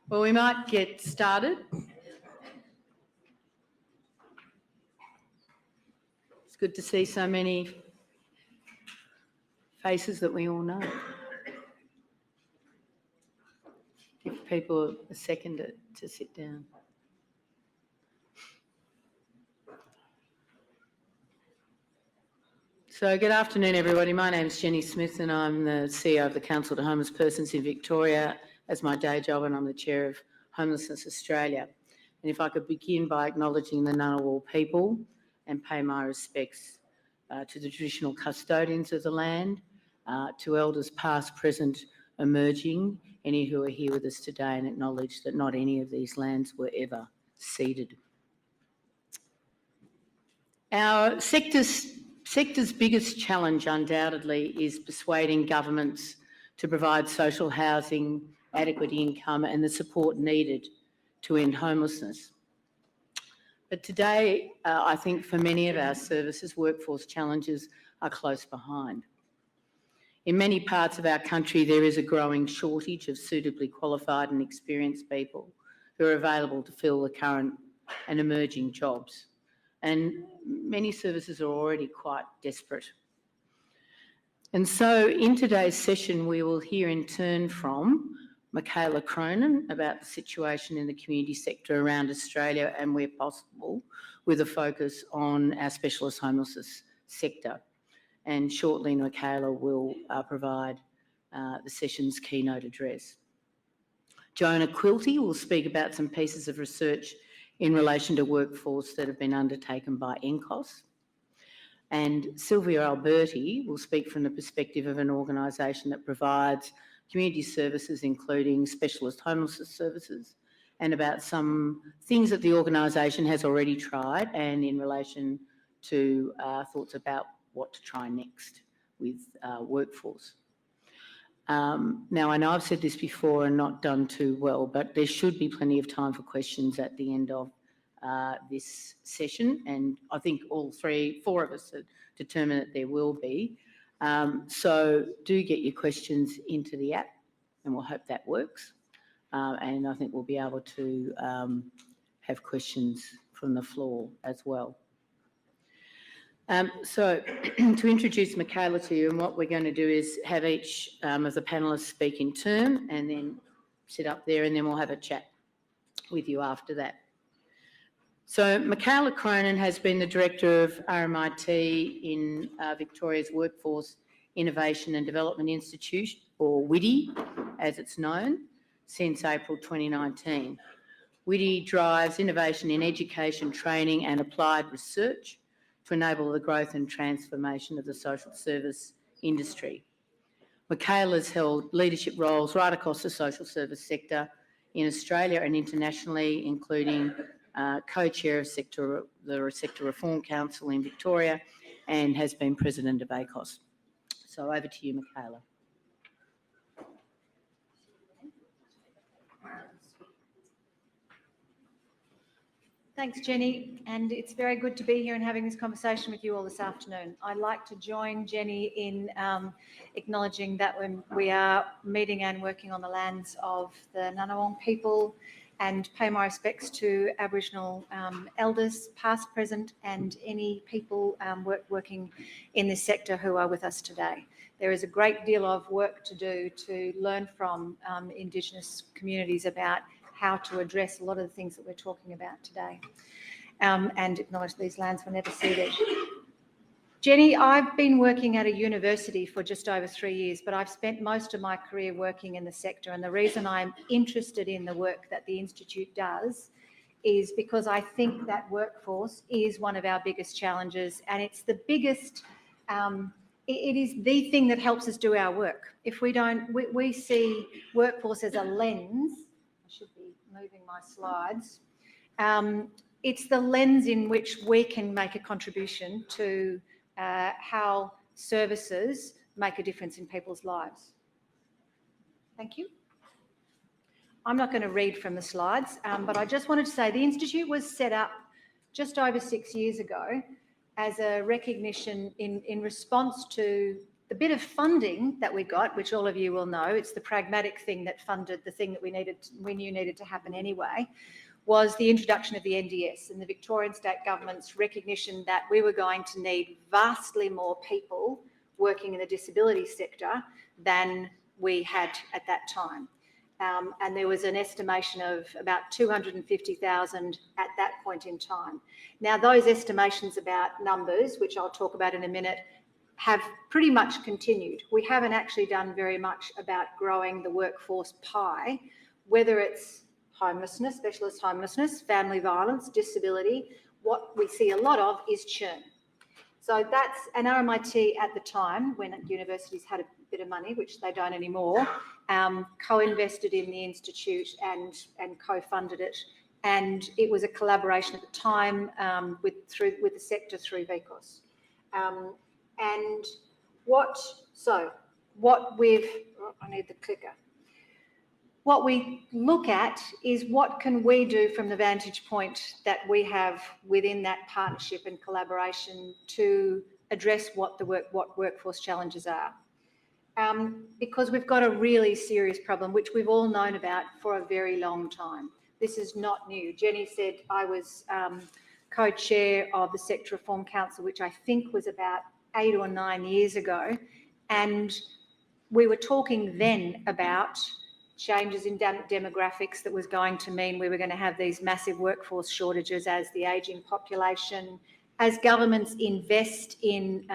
Well, we might get started. It's good to see so many faces that we all know. Give people a second to sit down. So good afternoon, everybody. My name's Jenny Smith and I'm the CEO of the Council to Homeless Persons in Victoria as my day job, and I'm the Chair of Homelessness Australia. And if I could begin by acknowledging the Ngunnawal people and pay my respects to the traditional custodians of the land, to elders past, present, emerging, any who are here with us today, and acknowledge that not any of these lands were ever ceded. Our sector's biggest challenge undoubtedly is persuading governments to provide social housing, adequate income and the support needed to end homelessness. But today, I think for many of our services, workforce challenges are close behind. In many parts of our country, there is a growing shortage of suitably qualified and experienced people who are available to fill the current and emerging jobs. And many services are already quite desperate. And so in today's session, we will hear in turn from Micaela Cronin about the situation in the community sector around Australia and, where possible, with a focus on our specialist homelessness sector. And shortly, Micaela will provide the session's keynote address. Joanna Quilty will speak about some pieces of research in relation to workforce that have been undertaken by NCOS. And Silvia Alberti will speak from the perspective of an organisation that provides community services, including specialist homelessness services, and about some things that the organisation has already tried and in relation to thoughts about what to try next with workforce. Now, I know I've said this before and not done too well, but there should be plenty of time for questions at the end of this session, and I think four of us have determined that there will be. So do get your questions into the app, and we'll hope that works. And I think we'll be able to have questions from the floor as well. So to introduce Micaela to you, and what we're going to do is have each of the panellists speak in turn and then sit up there, and then we'll have a chat with you after that. So Micaela Cronin has been the Director of RMIT in Victoria's Workforce Innovation and Development Institute, or WIDI as it's known, since April 2019. WIDI drives innovation in education, training and applied research to enable the growth and transformation of the social service industry. Micaela's held leadership roles right across the social service sector in Australia and internationally, including co-chair of the Sector Reform Council in Victoria, and has been president of ACOS. So over to you, Micaela. Thanks, Jenny, and it's very good to be here and having this conversation with you all this afternoon. I'd like to join Jenny in acknowledging that we are meeting and working on the lands of the Ngunnawal people, and pay my respects to Aboriginal elders, past, present, and any people working in this sector who are with us today. There is a great deal of work to do to learn from Indigenous communities about how to address a lot of the things that we're talking about today, and acknowledge these lands were never ceded. Jenny, I've been working at a university for just over 3 years, but I've spent most of my career working in the sector, and the reason I'm interested in the work that the Institute does is because I think that workforce is one of our biggest challenges, and it's the biggest, it is the thing that helps us do our work. If we don't, we see workforce as a lens. I should be moving my slides. It's the lens in which we can make a contribution to how services make a difference in people's lives. Thank you. I'm not going to read from the slides, but I just wanted to say the Institute was set up just over 6 years ago as a recognition in response to The bit of funding that we got, which all of you will know, it's the pragmatic thing that funded the thing that we knew needed to happen anyway, was the introduction of the NDS and the Victorian State Government's recognition that we were going to need vastly more people working in the disability sector than we had at that time. And there was an estimation of about 250,000 at that point in time. Now, those estimations about numbers, which I'll talk about in a minute, have pretty much continued. We haven't actually done very much about growing the workforce pie, whether it's homelessness, specialist homelessness, family violence, disability. What we see a lot of is churn. So that's an RMIT at the time, when universities had a bit of money, which they don't anymore, co-invested in the institute and co-funded it. And it was a collaboration at the time with the sector through VCOS. And what we look at is what can we do from the vantage point that we have within that partnership and collaboration to address what workforce challenges are. Because we've got a really serious problem, which we've all known about for a very long time. This is not new. Jenny said I was co-chair of the Sector Reform Council, which I think was about 8 or 9 years ago. And we were talking then about changes in demographics that was going to mean we were going to have these massive workforce shortages as the ageing population, as governments invest in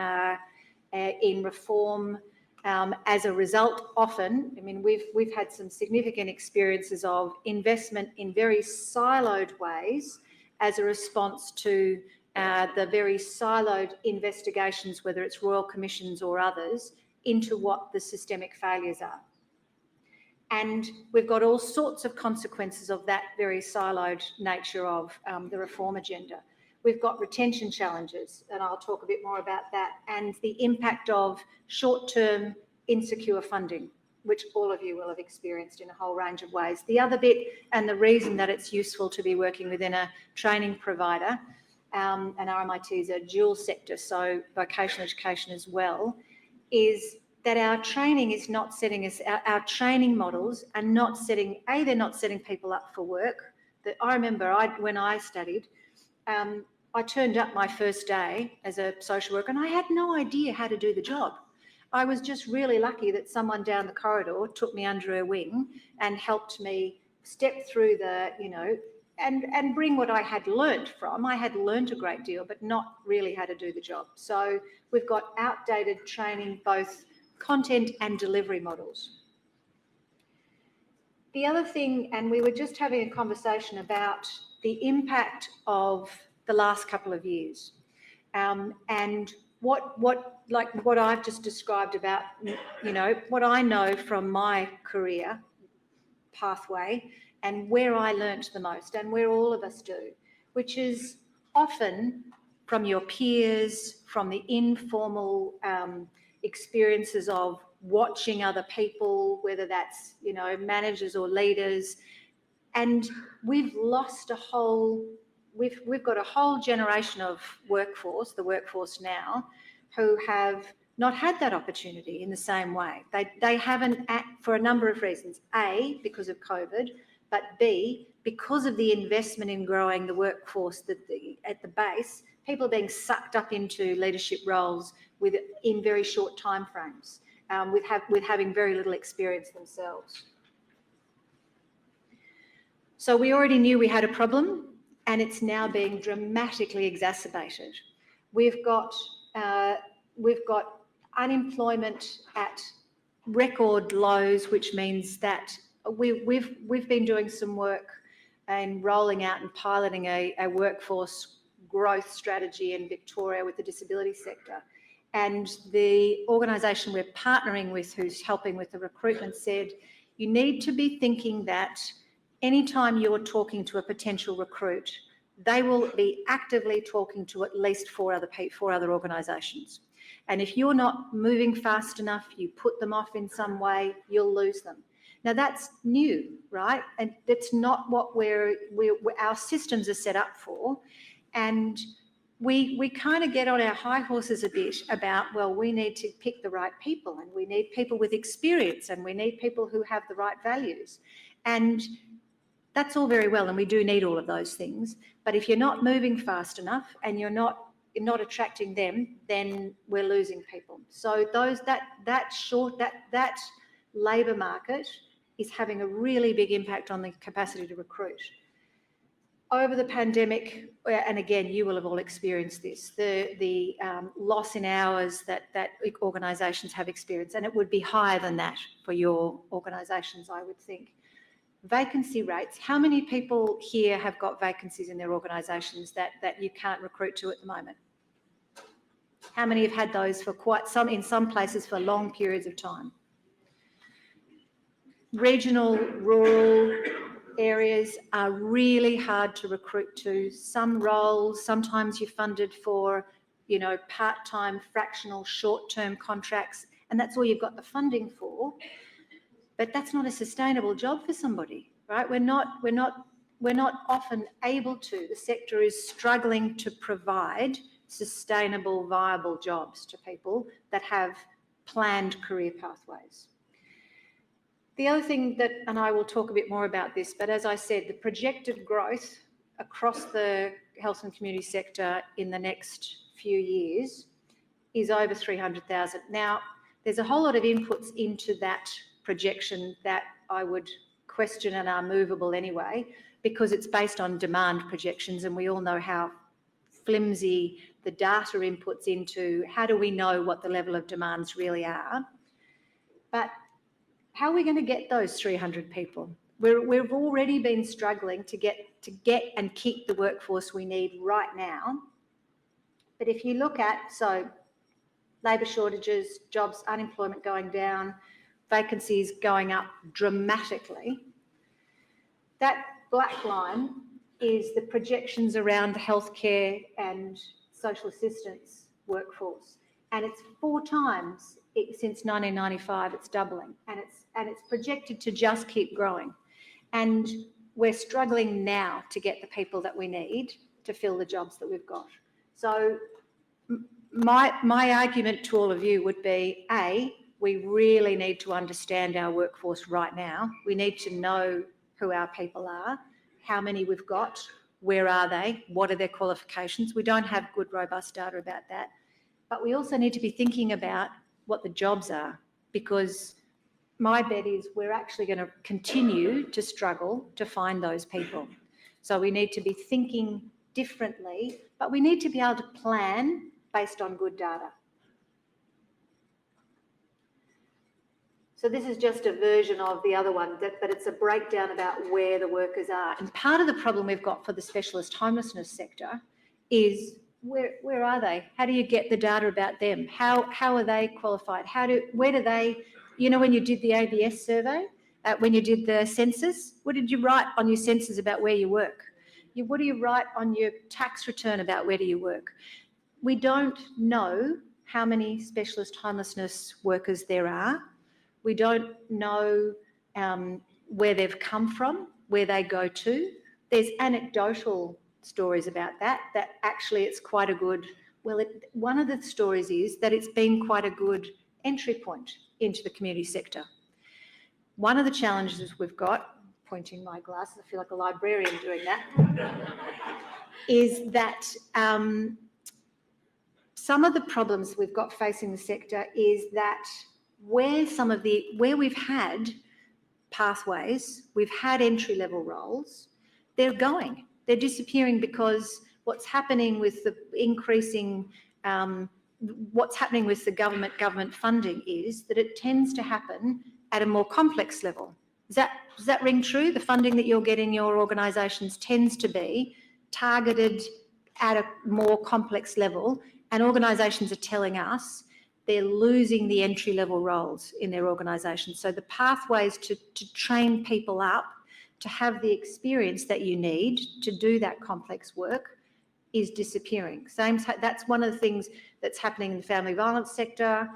reform. As a result, often, I mean, we've had some significant experiences of investment in very siloed ways as a response to the very siloed investigations, whether it's royal commissions or others, into what the systemic failures are. And we've got all sorts of consequences of that very siloed nature of the reform agenda. We've got retention challenges, and I'll talk a bit more about that, and the impact of short-term insecure funding, which all of you will have experienced in a whole range of ways. The other bit, and the reason that it's useful to be working within a training provider, and RMIT is a dual sector, so vocational education as well, is that our training is not setting us, our training models are not setting, they're not setting people up for work. I remember when I studied, I turned up my first day as a social worker and I had no idea how to do the job. I was just really lucky that someone down the corridor took me under her wing and helped me step through the, and bring what I had learnt from. I had learnt a great deal, but not really how to do the job. So we've got outdated training, both content and delivery models. The other thing, and we were just having a conversation about the impact of the last couple of years, and what I've just described about, what I know from my career pathway and where I learnt the most, and where all of us do, which is often from your peers, from the informal experiences of watching other people, whether that's, managers or leaders. And we've lost we've got a whole generation of workforce, the workforce now, who have not had that opportunity in the same way. They haven't, for a number of reasons. A, because of COVID, but B, because of the investment in growing the workforce at the base, people are being sucked up into leadership roles in very short timeframes, with having very little experience themselves. So we already knew we had a problem, and it's now being dramatically exacerbated. We've got unemployment at record lows, which means that we've been doing some work and rolling out and piloting a workforce growth strategy in Victoria with the disability sector. And the organisation we're partnering with, who's helping with the recruitment, said, you need to be thinking that anytime you're talking to a potential recruit, they will be actively talking to at least four other organisations. And if you're not moving fast enough, you put them off in some way, you'll lose them. Now that's new, right? And that's not what our systems are set up for. And we kind of get on our high horses a bit about, well, we need to pick the right people and we need people with experience and we need people who have the right values. And that's all very well, and we do need all of those things. But if you're not moving fast enough and you're not attracting them, then we're losing people. So that labour market is having a really big impact on the capacity to recruit. Over the pandemic, and again, you will have all experienced this, the loss in hours that organisations have experienced, and it would be higher than that for your organisations, I would think. Vacancy rates, how many people here have got vacancies in their organisations that you can't recruit to at the moment? How many have had those for in some places for long periods of time? Regional, rural areas are really hard to recruit to. Some roles, sometimes you're funded for, part-time, fractional, short-term contracts, and that's all you've got the funding for. But that's not a sustainable job for somebody, right? We're not often able to. The sector is struggling to provide sustainable, viable jobs to people that have planned career pathways. The other thing that, and I will talk a bit more about this, but as I said, the projected growth across the health and community sector in the next few years is over 300,000. Now, there's a whole lot of inputs into that projection that I would question and are movable anyway, because it's based on demand projections, and we all know how flimsy the data inputs into how do we know what the level of demands really are. But how are we going to get those 300 people? We've already been struggling to get and keep the workforce we need right now. But if you look at, labour shortages, jobs, unemployment going down, vacancies going up dramatically, that black line is the projections around the healthcare and social assistance workforce. And it's 4 times since 1995, it's doubling, and it's projected to just keep growing. And we're struggling now to get the people that we need to fill the jobs that we've got. So my argument to all of you would be, A, we really need to understand our workforce right now. We need to know who our people are, how many we've got, where are they, what are their qualifications. We don't have good, robust data about that. But we also need to be thinking about what the jobs are, because my bet is we're actually going to continue to struggle to find those people. So we need to be thinking differently, but we need to be able to plan based on good data. So this is just a version of the other one, but it's a breakdown about where the workers are. And part of the problem we've got for the specialist homelessness sector is where are they? How do you get the data about them? How are they qualified? Where do they, when you did the ABS survey, when you did the census, what did you write on your census about where you work? What do you write on your tax return about where do you work? We don't know how many specialist homelessness workers there are. We don't know where they've come from, where they go to. There's anecdotal stories about that actually it's quite a good, one of the stories is that it's been quite a good entry point into the community sector. One of the challenges we've got, pointing my glasses, I feel like a librarian doing that, is that some of the problems we've got facing the sector is that where we've had pathways, we've had entry-level roles, they're disappearing because what's happening with the increasing, what's happening with the government funding is that it tends to happen at a more complex level. Does that ring true? The funding that you'll get in your organisations tends to be targeted at a more complex level, and organisations are telling us they're losing the entry-level roles in their organisations. So the pathways to train people up to have the experience that you need to do that complex work is disappearing. That's one of the things that's happening in the family violence sector.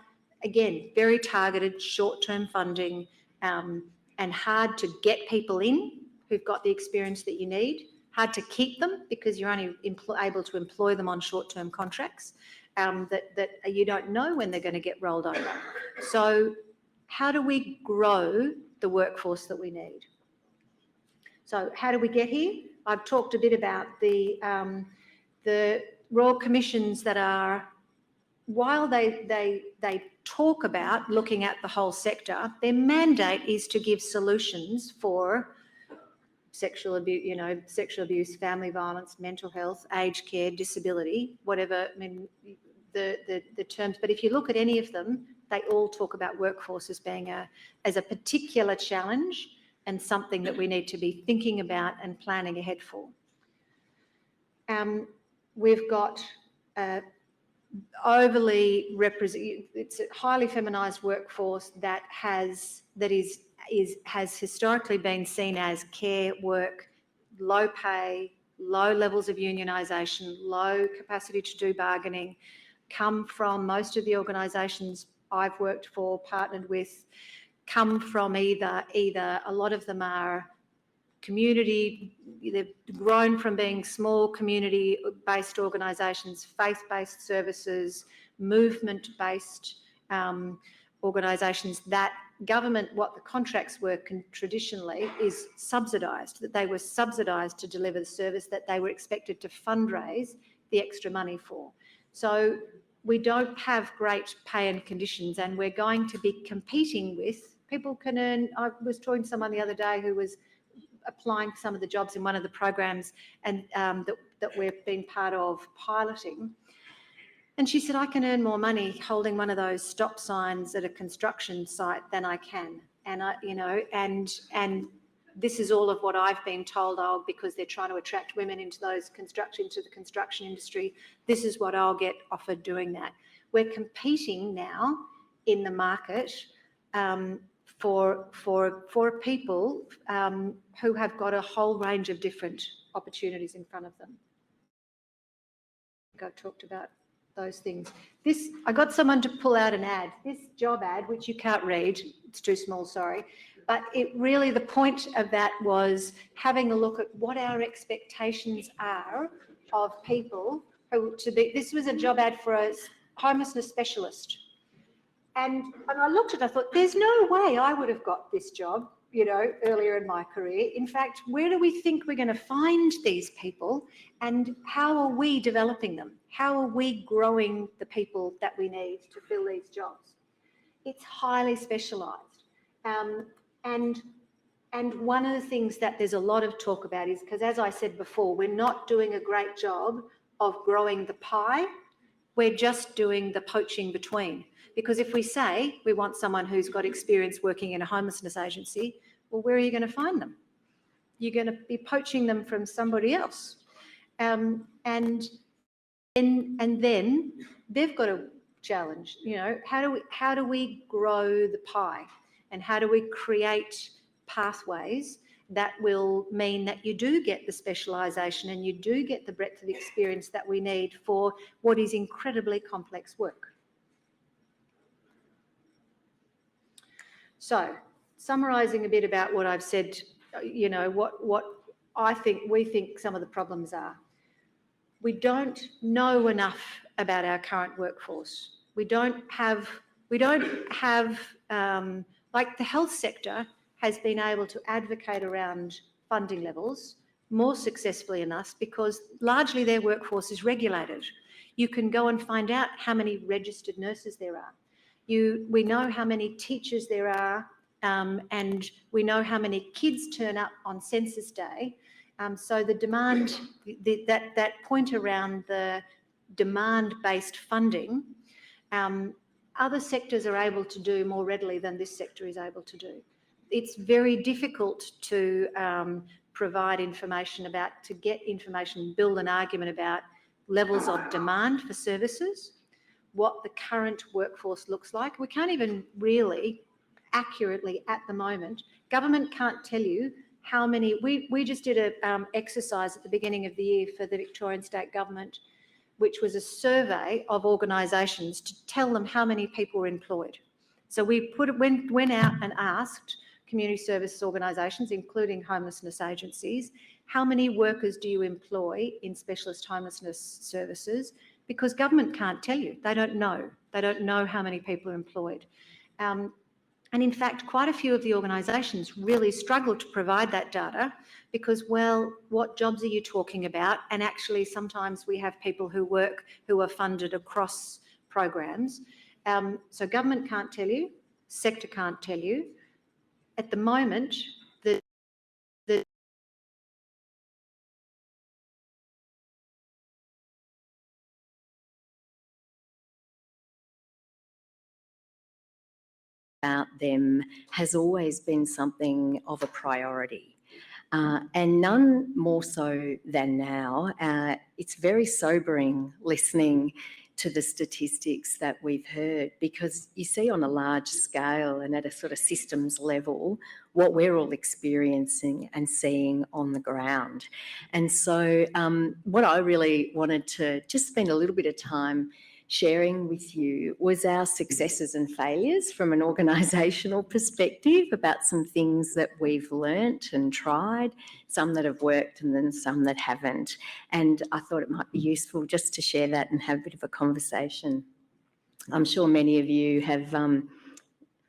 Again, very targeted, short-term funding, and hard to get people in who've got the experience that you need, hard to keep them because you're only able to employ them on short-term contracts that you don't know when they're going to get rolled over. So how do we grow the workforce that we need? So how do we get here? I've talked a bit about the Royal Commissions that are, while they talk about looking at the whole sector, their mandate is to give solutions for sexual abuse, family violence, mental health, aged care, disability, whatever, I mean, the terms. But if you look at any of them, they all talk about workforce as being as a particular challenge and something that we need to be thinking about and planning ahead for. We've got it's a highly feminised workforce that has historically been seen as care work, low pay, low levels of unionisation, low capacity to do bargaining, come from most of the organisations I've worked for, partnered with, come from either a lot of them are community, they've grown from being small community-based organisations, faith-based services, movement-based organisations that government, what the contracts were traditionally is subsidised, that they were subsidised to deliver the service that they were expected to fundraise the extra money for. So we don't have great pay and conditions, and we're going to be competing with, people can earn, I was talking to someone the other day who was applying for some of the jobs in one of the programs and that we've been part of piloting. And she said, I can earn more money holding one of those stop signs at a construction site than I can. And and this is all of what I've been told, because they're trying to attract women into the construction industry. This is what I'll get offered doing that. We're competing now in the market for people who have got a whole range of different opportunities in front of them. I think I talked about those things. I got someone to pull out an ad. This job ad, which you can't read, it's too small, sorry. But the point of that was having a look at what our expectations are of people who this was a job ad for a homelessness specialist. And I looked at it, I thought, there's no way I would have got this job, earlier in my career. In fact, where do we think we're going to find these people, and how are we developing them? How are we growing the people that we need to fill these jobs? It's highly specialised. And one of the things that there's a lot of talk about is, because as I said before, we're not doing a great job of growing the pie, we're just doing the poaching between. Because if we say we want someone who's got experience working in a homelessness agency, well, where are you going to find them? You're going to be poaching them from somebody else. And then they've got a challenge, how do we grow the pie, and how do we create pathways that will mean that you do get the specialisation and you do get the breadth of experience that we need for what is incredibly complex work. So, summarising a bit about what I've said, what we think some of the problems are. We don't know enough about our current workforce. We don't have, like the health sector has been able to advocate around funding levels more successfully than us because largely their workforce is regulated. You can go and find out how many registered nurses there are. We know how many teachers there are, and we know how many kids turn up on census day. So the demand, that point around the demand-based funding, other sectors are able to do more readily than this sector is able to do. It's very difficult to provide information to get information, build an argument about levels of demand for services, what the current workforce looks like. We can't even really accurately at the moment. Government can't tell you how many. We just did an exercise at the beginning of the year for the Victorian State Government, which was a survey of organisations to tell them how many people were employed. So we went out and asked community service organisations, including homelessness agencies, how many workers do you employ in specialist homelessness services? Because government can't tell you. They don't know. They don't know how many people are employed. And in fact, quite a few of the organisations really struggle to provide that data because, well, what jobs are you talking about? And actually, sometimes we have people who are funded across programs. So government can't tell you, sector can't tell you. At the moment, the about them has always been something of a priority. And none more so than now. It's very sobering listening to the statistics that we've heard, because you see on a large scale and at a sort of systems level what we're all experiencing and seeing on the ground. And so what I really wanted to just spend a little bit of time sharing with you was our successes and failures from an organisational perspective, about some things that we've learnt and tried, some that have worked and then some that haven't. And I thought it might be useful just to share that and have a bit of a conversation. I'm sure many of you have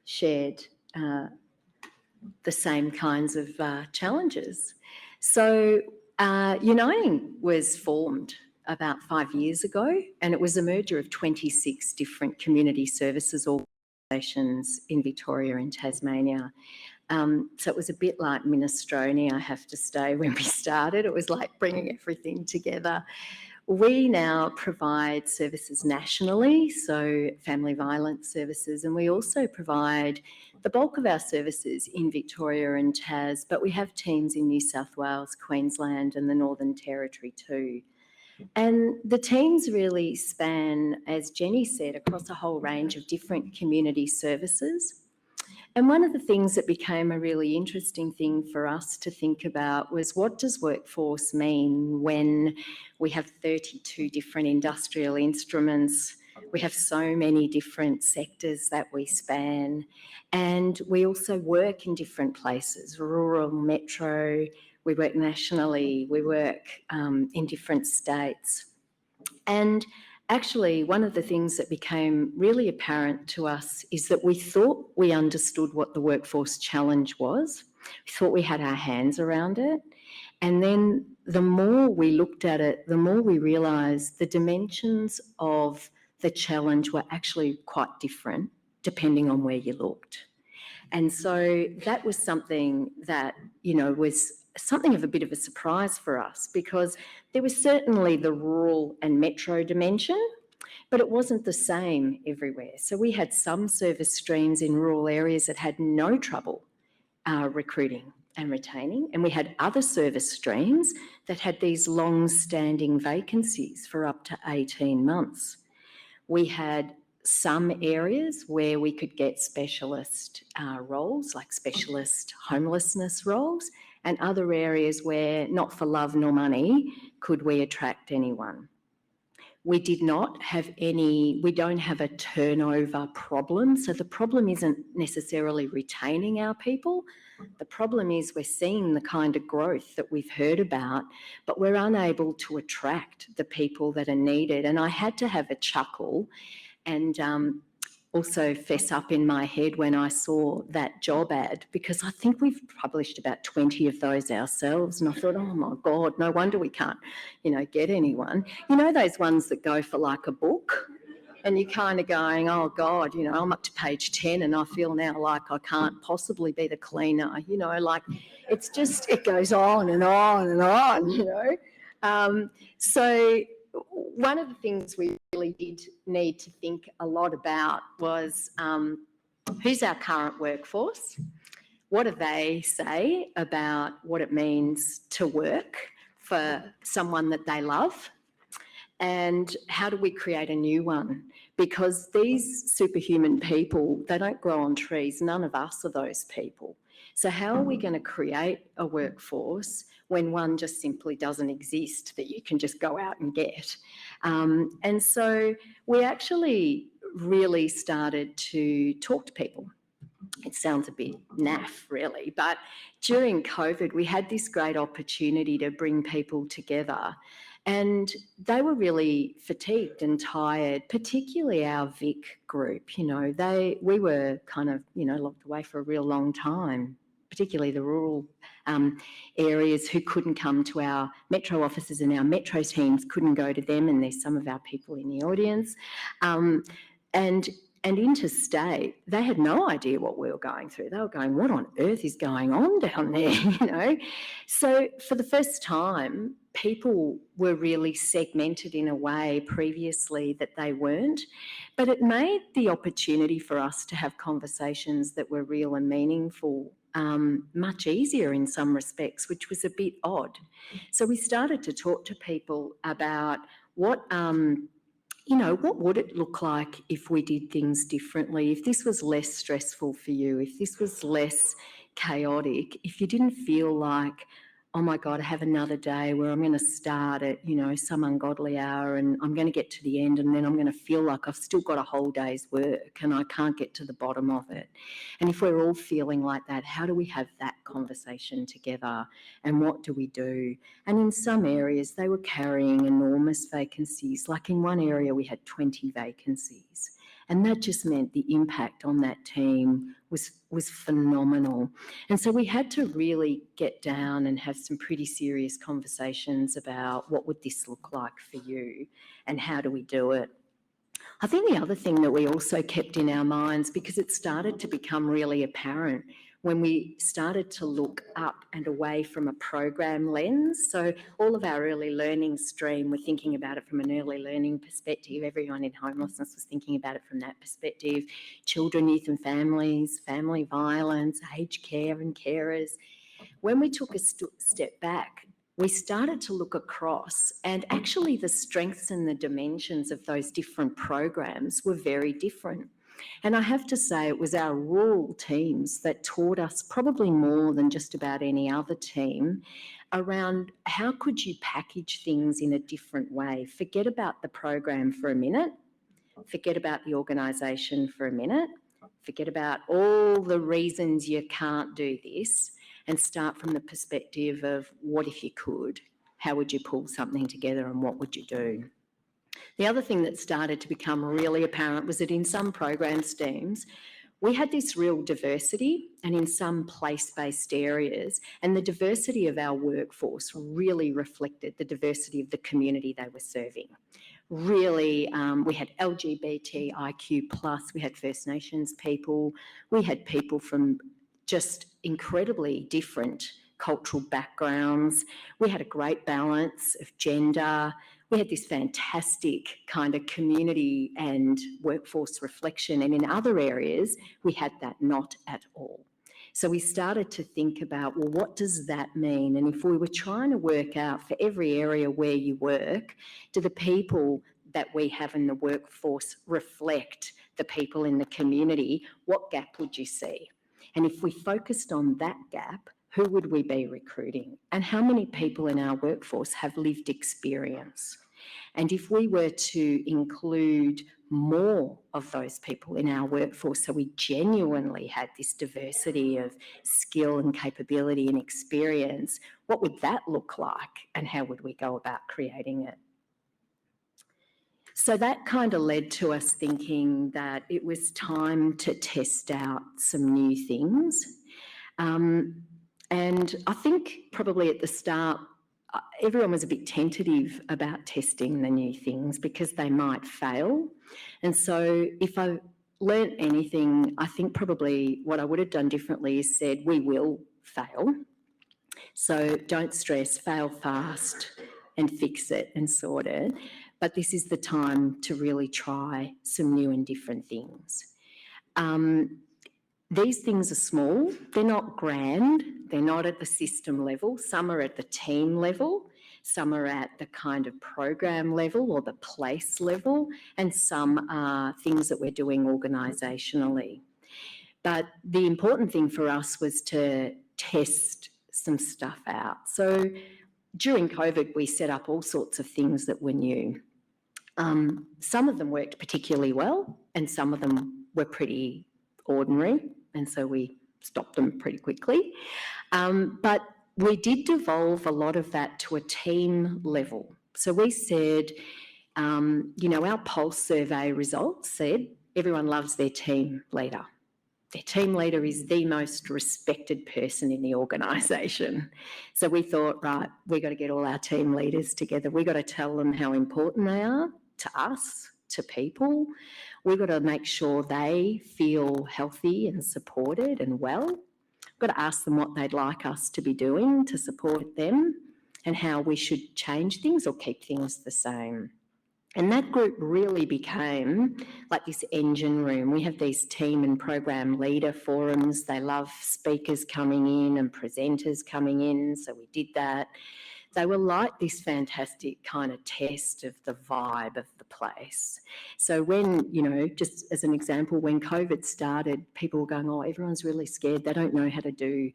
shared the same kinds of challenges. So Uniting was formed about 5 years ago, and it was a merger of 26 different community services organisations in Victoria and Tasmania. So it was a bit like minestrone, I have to say, when we started. It was like bringing everything together. We now provide services nationally, so family violence services, and we also provide the bulk of our services in Victoria and Tas, but we have teams in New South Wales, Queensland and the Northern Territory too. And the teams really span, as Jenny said, across a whole range of different community services. And one of the things that became a really interesting thing for us to think about was, what does workforce mean when we have 32 different industrial instruments? We have so many different sectors that we span, and we also work in different places, rural, metro. We work nationally, we work in different states. And actually, one of the things that became really apparent to us is that we thought we understood what the workforce challenge was. We thought we had our hands around it. And then the more we looked at it, the more we realised the dimensions of the challenge were actually quite different depending on where you looked. And so that was something that, was something of a bit of a surprise for us, because there was certainly the rural and metro dimension, but it wasn't the same everywhere. So we had some service streams in rural areas that had no trouble recruiting and retaining, and we had other service streams that had these long-standing vacancies for up to 18 months. We had some areas where we could get specialist roles, like specialist homelessness roles, and other areas where, not for love nor money, could we attract anyone. We don't have a turnover problem. So the problem isn't necessarily retaining our people. The problem is we're seeing the kind of growth that we've heard about, but we're unable to attract the people that are needed. And I had to have a chuckle and also fess up in my head when I saw that job ad, because I think we've published about 20 of those ourselves, and I thought, oh my God, no wonder we can't, get anyone. Those ones that go for like a book, and you're kind of going, oh God, I'm up to page 10 and I feel now like I can't possibly be the cleaner, like it goes on and on and on, So one of the things we really did need to think a lot about was who's our current workforce? What do they say about what it means to work for someone that they love? And how do we create a new one? Because these superhuman people, they don't grow on trees. None of us are those people. So how are we going to create a workforce when one just simply doesn't exist that you can just go out and get? And so we actually really started to talk to people. it sounds a bit naff really, but during COVID we had this great opportunity to bring people together, and they were really fatigued and tired, particularly our Vic group. You know, we were kind of, you know, locked away for a real long time, particularly the rural areas who couldn't come to our metro offices, and our metro teams couldn't go to them, and there's some of our people in the audience. And interstate, they had no idea what we were going through. They were going, what on earth is going on down there, you know? So for the first time, people were really segmented in a way previously that they weren't. But it made the opportunity for us to have conversations that were real and meaningful much easier in some respects, which was a bit odd. So we started to talk to people about what... you know, what would it look like if we did things differently, if this was less stressful for you, if this was less chaotic, if you didn't feel like, oh my God, I have another day where I'm going to start at, you know, some ungodly hour and I'm going to get to the end and then I'm going to feel like I've still got a whole day's work and I can't get to the bottom of it. And if we're all feeling like that, how do we have that conversation together and what do we do? And in some areas, they were carrying enormous vacancies. Like in one area, we had 20 vacancies. And that just meant the impact on that team was phenomenal. And so we had to really get down and have some pretty serious conversations about what would this look like for you and how do we do it. I think the other thing that we also kept in our minds, because it started to become really apparent when we started to look up and away from a program lens. So all of our early learning stream, we're thinking about it from an early learning perspective. Everyone in homelessness was thinking about it from that perspective. Children, youth and families, family violence, aged care and carers. When we took a step back, we started to look across, and actually the strengths and the dimensions of those different programs were very different. And I have to say it was our rural teams that taught us probably more than just about any other team around how could you package things in a different way. Forget about the program for a minute, forget about the organisation for a minute, forget about all the reasons you can't do this, and start from the perspective of what if you could, how would you pull something together and what would you do? The other thing that started to become really apparent was that in some program teams, we had this real diversity, and in some place-based areas, and the diversity of our workforce really reflected the diversity of the community they were serving. Really, we had LGBTIQ+, we had First Nations people, we had people from just incredibly different cultural backgrounds. We had a great balance of gender. We had this fantastic kind of community and workforce reflection, and in other areas we had that not at all. So we started to think about, well, what does that mean? And if we were trying to work out for every area where you work, do the people that we have in the workforce reflect the people in the community? What gap would you see? And if we focused on that gap, who would we be recruiting? And how many people in our workforce have lived experience? And if we were to include more of those people in our workforce, so we genuinely had this diversity of skill and capability and experience, what would that look like and how would we go about creating it? So that kind of led to us thinking that it was time to test out some new things. And I think probably at the start, everyone was a bit tentative about testing the new things because they might fail. And so if I learnt anything, I think probably what I would have done differently is said, we will fail. So don't stress, fail fast and fix it and sort it. But this is the time to really try some new and different things. These things are small, they're not grand, they're not at the system level, some are at the team level, some are at the kind of program level or the place level, and some are things that we're doing organisationally. But the important thing for us was to test some stuff out. So during COVID, we set up all sorts of things that were new. Some of them worked particularly well and some of them were pretty ordinary. And so we stopped them pretty quickly. But we did devolve a lot of that to a team level. So we said, our pulse survey results said everyone loves their team leader. Their team leader is the most respected person in the organisation. So we thought, right, we've got to get all our team leaders together. We've got to tell them how important they are to us, to people. We've got to make sure they feel healthy and supported and well. We've got to ask them what they'd like us to be doing to support them and how we should change things or keep things the same. And that group really became like this engine room. We have these team and program leader forums. They love speakers coming in and presenters coming in, so we did that. They were like this fantastic kind of test of the vibe of the place. So when, just as an example, when COVID started, people were going, oh, everyone's really scared. They don't know how to do,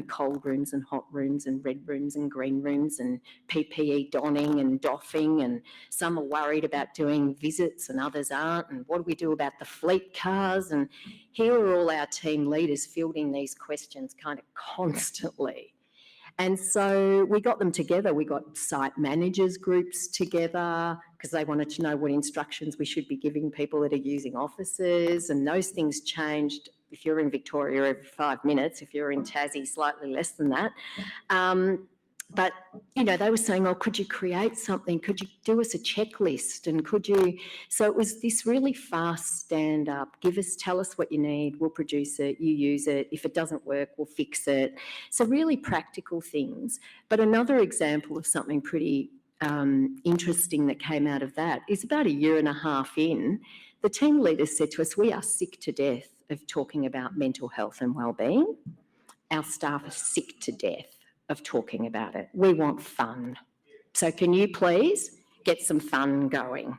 cold rooms and hot rooms and red rooms and green rooms and PPE donning and doffing, and some are worried about doing visits and others aren't, and what do we do about the fleet cars? And here are all our team leaders fielding these questions kind of constantly. And so we got them together. We got site managers groups together because they wanted to know what instructions we should be giving people that are using offices, and those things changed. If you're in Victoria, every 5 minutes. If you're in Tassie, slightly less than that. But, they were saying, oh, could you create something? Could you do us a checklist? And could you... So it was this really fast stand up. Tell us what you need. We'll produce it. You use it. If it doesn't work, we'll fix it. So really practical things. But another example of something pretty interesting that came out of that is about 1.5 years in, the team leaders said to us, we are sick to death of talking about mental health and wellbeing. Our staff are sick to death of talking about it. We want fun. So can you please get some fun going?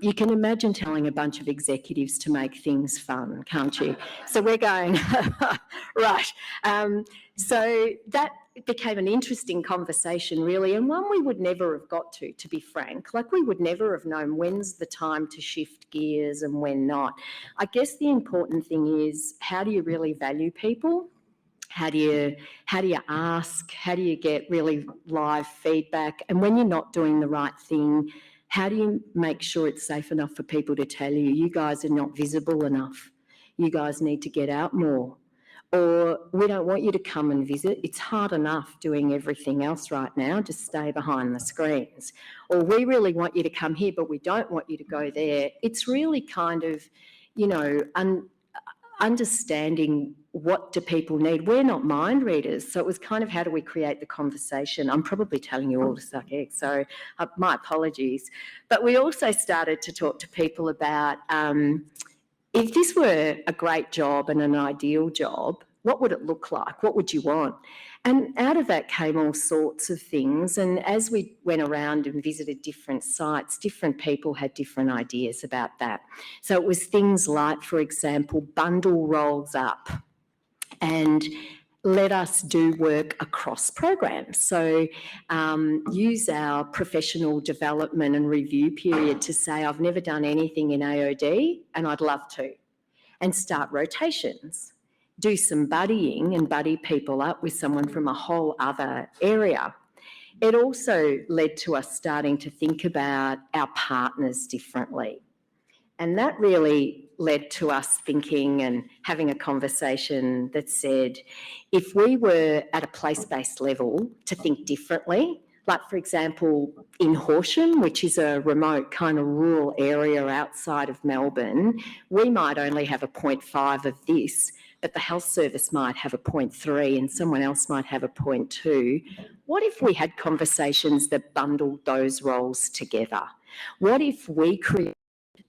You can imagine telling a bunch of executives to make things fun, can't you? So we're going, right. So that became an interesting conversation, really, and one we would never have got to be frank. Like, we would never have known when's the time to shift gears and when not. I guess the important thing is, how do you really value people? How do you ask? How do you get really live feedback? And when you're not doing the right thing, how do you make sure it's safe enough for people to tell you, you guys are not visible enough, you guys need to get out more? Or, we don't want you to come and visit, it's hard enough doing everything else right now, just stay behind the screens. Or, we really want you to come here, but we don't want you to go there. It's really kind of, understanding what do people need. We're not mind readers, so it was kind of, how do we create the conversation? I'm probably telling you all to suck eggs, so my apologies. But we also started to talk to people about if this were a great job and an ideal job, what would it look like? What would you want? And out of that came all sorts of things. And as we went around and visited different sites, different people had different ideas about that. So it was things like, for example, bundle roles up and let us do work across programs. So use our professional development and review period to say, I've never done anything in AOD and I'd love to, and start rotations. Do some buddying and buddy people up with someone from a whole other area. It also led to us starting to think about our partners differently. And that really led to us thinking and having a conversation that said, if we were at a place-based level to think differently, like, for example, in Horsham, which is a remote kind of rural area outside of Melbourne, we might only have a 0.5 of this, but the health service might have a 0.3 and someone else might have a 0.2. What if we had conversations that bundled those roles together? What if we created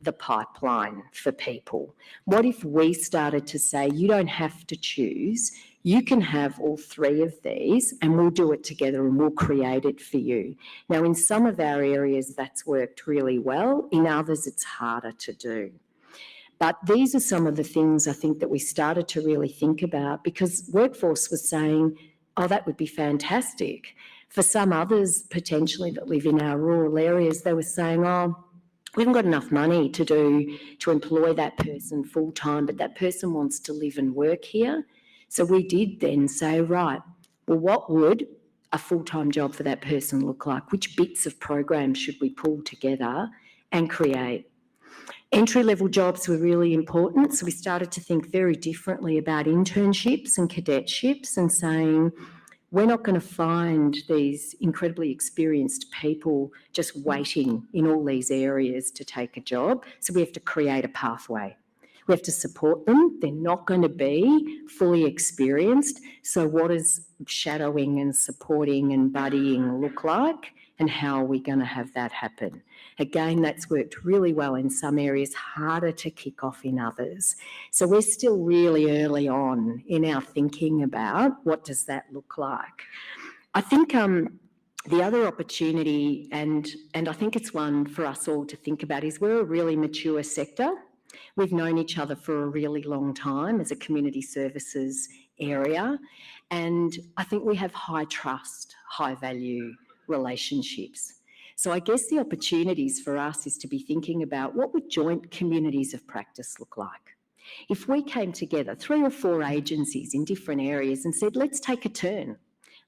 the pipeline for people? What if we started to say, you don't have to choose, you can have all 3 of these and we'll do it together and we'll create it for you. Now, in some of our areas, that's worked really well. In others, it's harder to do. But these are some of the things I think that we started to really think about, because Workforce was saying, oh, that would be fantastic. For some others, potentially, that live in our rural areas, they were saying, oh, we haven't got enough money to employ that person full time, but that person wants to live and work here. So we did then say, right, well, what would a full-time job for that person look like? Which bits of programs should we pull together and create? Entry-level jobs were really important, so we started to think very differently about internships and cadetships and saying, we're not going to find these incredibly experienced people just waiting in all these areas to take a job, so we have to create a pathway. We have to support them. They're not going to be fully experienced, so what does shadowing and supporting and buddying look like, and how are we going to have that happen? Again, that's worked really well in some areas, harder to kick off in others. So we're still really early on in our thinking about what does that look like. I think the other opportunity, and I think it's one for us all to think about, is we're a really mature sector. We've known each other for a really long time as a community services area, and I think we have high trust, high value relationships. So I guess the opportunities for us is to be thinking about what would joint communities of practice look like? If we came together, 3 or 4 agencies in different areas, and said, let's take a turn.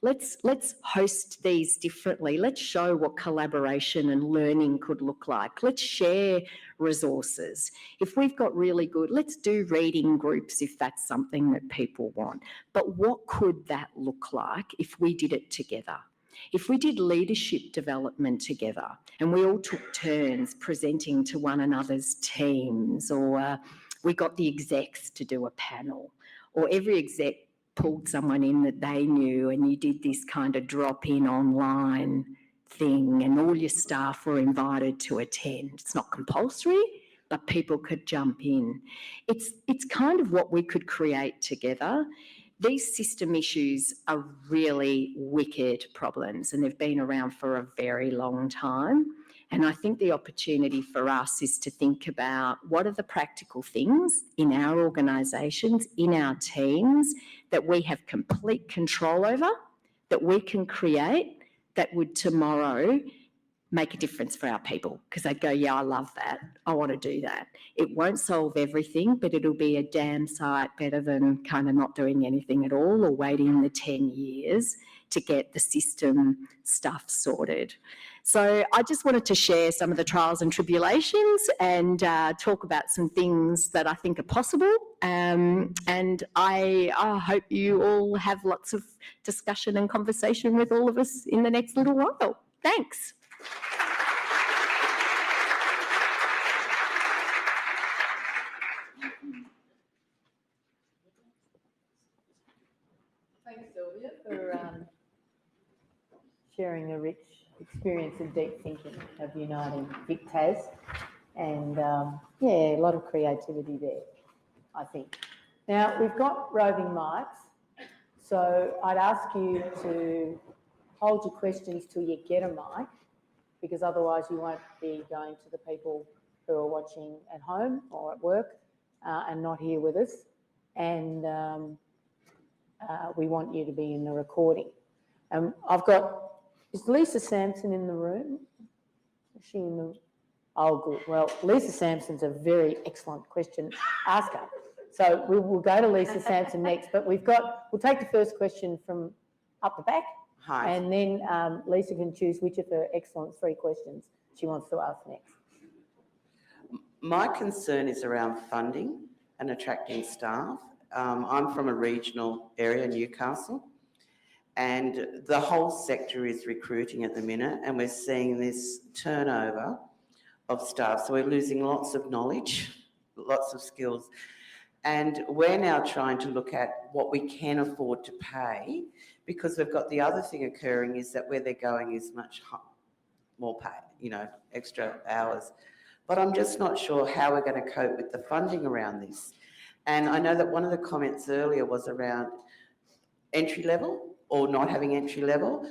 Let's host these differently. Let's show what collaboration and learning could look like. Let's share resources. If we've got really good, let's do reading groups if that's something that people want. But what could that look like if we did it together? If we did leadership development together and we all took turns presenting to one another's teams, or we got the execs to do a panel, or every exec pulled someone in that they knew and you did this kind of drop-in online thing and all your staff were invited to attend. It's not compulsory, but people could jump in. It's kind of what we could create together. These system issues are really wicked problems and they've been around for a very long time. And I think the opportunity for us is to think about what are the practical things in our organisations, in our teams, that we have complete control over, that we can create, that would tomorrow make a difference for our people, because they'd go, yeah, I love that. I want to do that. It won't solve everything, but it'll be a damn sight better than kind of not doing anything at all or waiting the 10 years to get the system stuff sorted. So I just wanted to share some of the trials and tribulations and talk about some things that I think are possible. And I hope you all have lots of discussion and conversation with all of us in the next little while. Thanks. Thanks, Silvia, for sharing a rich experience and deep thinking of uniting Vic Tas. And yeah, a lot of creativity there, I think. Now, we've got roving mics, so I'd ask you to hold your questions till you get a mic, because otherwise you won't be going to the people who are watching at home or at work and not here with us. And we want you to be in the recording. Is Lisa Sampson in the room? Is she in the, oh good. Well, Lisa Sampson's a very excellent question asker. So we will go to Lisa Sampson next, but we'll take the first question from up the back. Hi. And then Lisa can choose which of her excellent 3 questions she wants to ask next. My concern is around funding and attracting staff. I'm from a regional area, Newcastle, and the whole sector is recruiting at the minute, and we're seeing this turnover of staff. So we're losing lots of knowledge, lots of skills. And we're now trying to look at what we can afford to pay, because we've got the other thing occurring is that where they're going is much more pay, extra hours. But I'm just not sure how we're going to cope with the funding around this. And I know that one of the comments earlier was around entry level or not having entry level.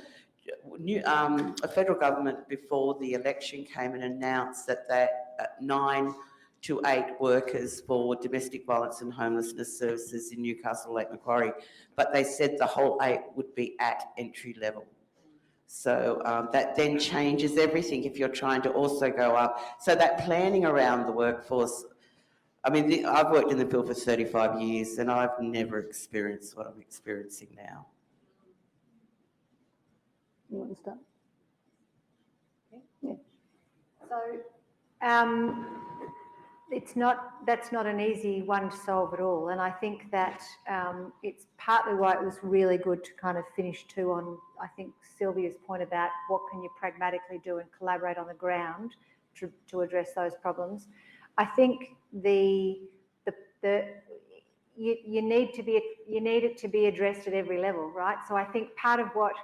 A federal government before the election came and announced that 9 to 8 workers for domestic violence and homelessness services in Newcastle, Lake Macquarie, but they said the whole 8 would be at entry level. So that then changes everything if you're trying to also go up. So that planning around the workforce, I mean, I've worked in the field for 35 years and I've never experienced what I'm experiencing now. You want to start? Yeah. So that's not an easy one to solve at all. And I think that it's partly why it was really good to kind of finish too on, I think, Silvia's point about what can you pragmatically do and collaborate on the ground to address those problems. I think you need it to be addressed at every level, right? So I think part of what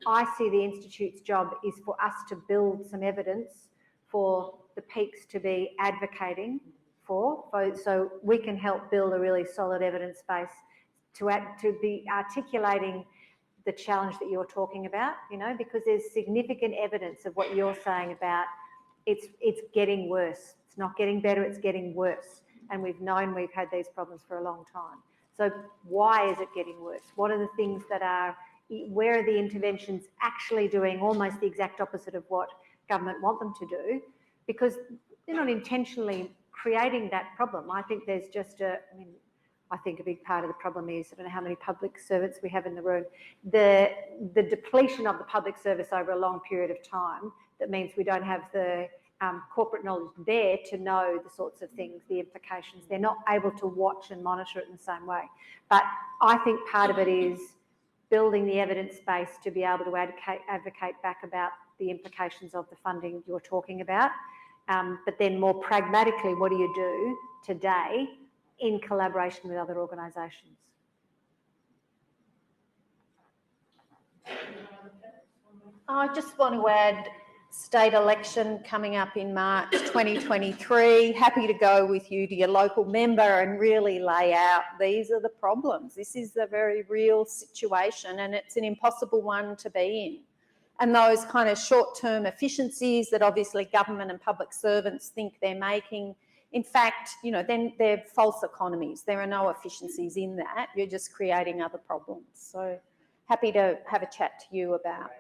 I see the Institute's job is for us to build some evidence for the peaks to be advocating for, so we can help build a really solid evidence base to be articulating the challenge that you're talking about, you know, because there's significant evidence of what you're saying about it's getting worse. It's not getting better, it's getting worse. And we've known we've had these problems for a long time. So why is it getting worse? What are the things where are the interventions actually doing almost the exact opposite of what government want them to do? Because they're not intentionally creating that problem. I think there's just I think a big part of the problem is, I don't know how many public servants we have in the room, the depletion of the public service over a long period of time, that means we don't have the corporate knowledge there to know the sorts of things, the implications. They're not able to watch and monitor it in the same way. But I think part of it is building the evidence base to be able to advocate back about the implications of the funding you're talking about. But then more pragmatically, what do you do today in collaboration with other organisations? I just want to add state election coming up in March 2023. Happy to go with you to your local member and really lay out these are the problems. This is a very real situation and it's an impossible one to be in. And those kind of short-term efficiencies that obviously government and public servants think they're making, in fact, you know, then they're false economies. There are no efficiencies in that. You're just creating other problems. So happy to have a chat to you about.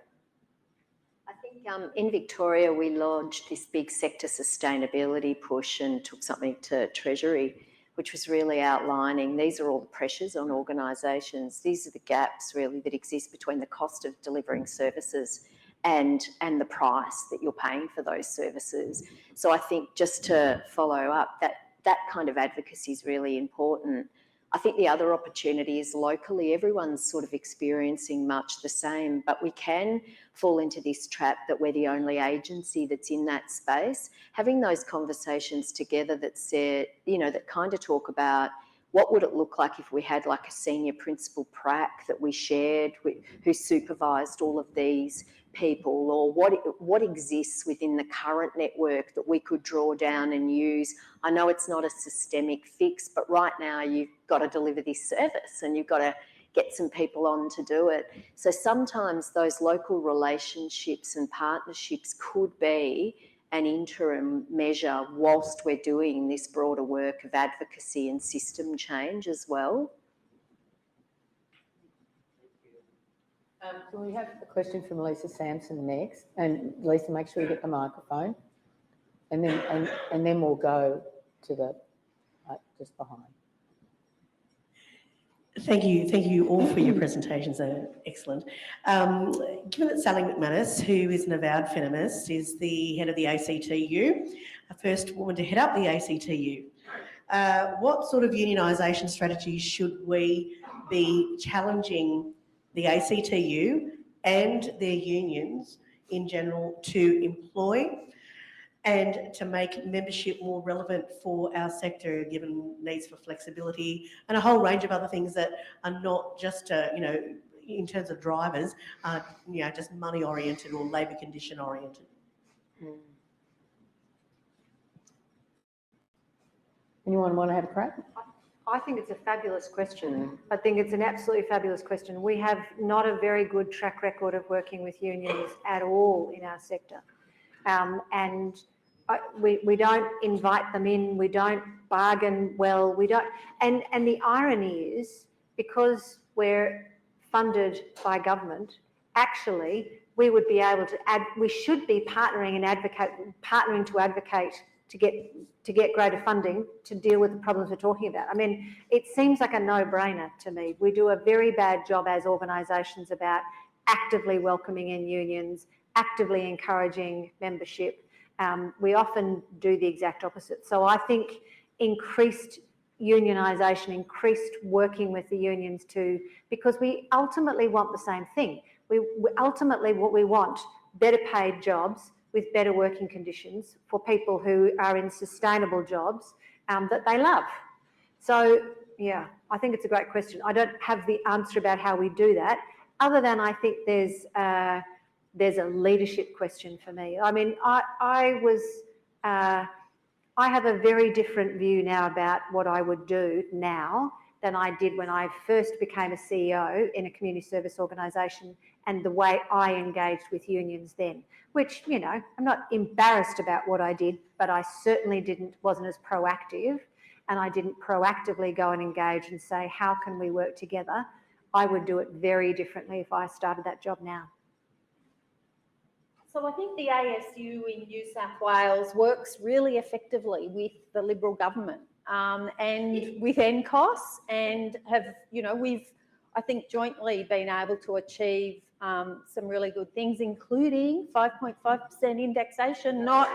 I think in Victoria we launched this big sector sustainability push and took something to Treasury, which was really outlining these are all the pressures on organisations. These are the gaps really that exist between the cost of delivering services and the price that you're paying for those services. So I think just to follow up, that kind of advocacy is really important. I think the other opportunity is locally, everyone's sort of experiencing much the same, but we can fall into this trap that we're the only agency that's in that space. Having those conversations together that said, you know, that kind of talk about what would it look like if we had like a senior principal prac that we shared with, who supervised all of these people, or what exists within the current network that we could draw down and use. I know it's not a systemic fix, but right now you've got to deliver this service and you've got to get some people on to do it. So sometimes those local relationships and partnerships could be an interim measure whilst we're doing this broader work of advocacy and system change as well. So we have a question from Lisa Sampson next, and Lisa, make sure you get the microphone, and then we'll go to the just behind. Thank you all for your presentations, they're excellent. Given that Sally McManus, who is an avowed feminist, is the head of the ACTU, a first woman to head up the ACTU, what sort of unionisation strategies should we be challenging the ACTU and their unions in general to employ and to make membership more relevant for our sector, given needs for flexibility and a whole range of other things that are not just, you know, in terms of drivers, you know, just money oriented or labour condition oriented. Anyone want to have a crack? I think it's a fabulous question. I think it's an absolutely fabulous question. We have not a very good track record of working with unions at all in our sector. And we don't invite them in, we don't bargain well, we don't. And the irony is, because we're funded by government actually we would be able to we should be partnering to advocate to get greater funding to deal with the problems we're talking about. I mean, it seems like a no-brainer to me. We do a very bad job as organisations about actively welcoming in unions, actively encouraging membership. We often do the exact opposite. So I think increased unionisation, increased working with the unions because we ultimately want the same thing. We ultimately what we want, better paid jobs with better working conditions for people who are in sustainable jobs that they love. So yeah, I think it's a great question. I don't have the answer about how we do that, other than I think there's a leadership question for me. I mean, I have a very different view now about what I would do now than I did when I first became a CEO in a community service organisation, and the way I engaged with unions then, which, you know, I'm not embarrassed about what I did, but I certainly wasn't as proactive, and I didn't proactively go and engage and say, how can we work together? I would do it very differently if I started that job now. So I think the ASU in New South Wales works really effectively with the Liberal government and with NCOS, and have, you know, we've, I think, jointly been able to achieve some really good things, including 5.5% indexation, not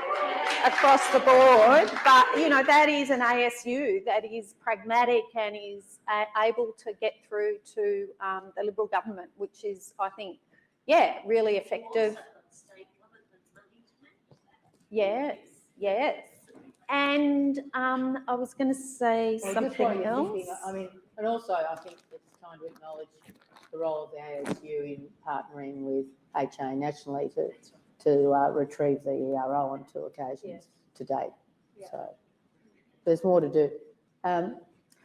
across the board, but, you know, that is an ASU that is pragmatic and is able to get through to the Liberal government, which is, I think, yeah, really effective. Yes, yes. And I was going to say something else. I mean, and also I think it's time to acknowledge the role of the ASU in partnering with HA nationally to retrieve the ERO on 2 occasions to date. Yeah. So there's more to do. And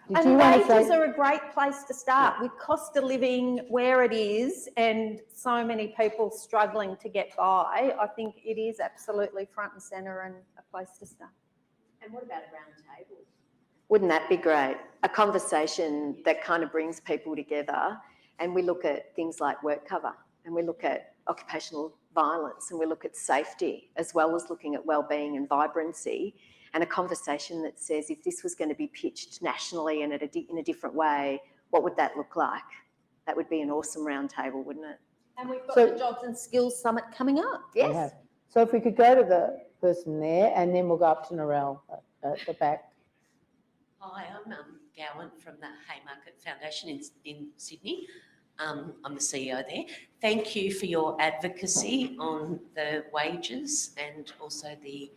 wages are a great place to start. With cost of living where it is and so many people struggling to get by, I think it is absolutely front and centre and a place to start. And what about a round table? Wouldn't that be great? A conversation that kind of brings people together, and we look at things like work cover, and we look at occupational violence, and we look at safety, as well as looking at wellbeing and vibrancy, and a conversation that says, if this was going to be pitched nationally and in a different way, what would that look like? That would be an awesome round table, wouldn't it? And we've got the Jobs and Skills Summit coming up. Yes. So if we could go to the person there, and then we'll go up to Narelle at the back. Hi, I'm Gowan from the Haymarket Foundation in Sydney. I'm the CEO there. Thank you for your advocacy on the wages and also the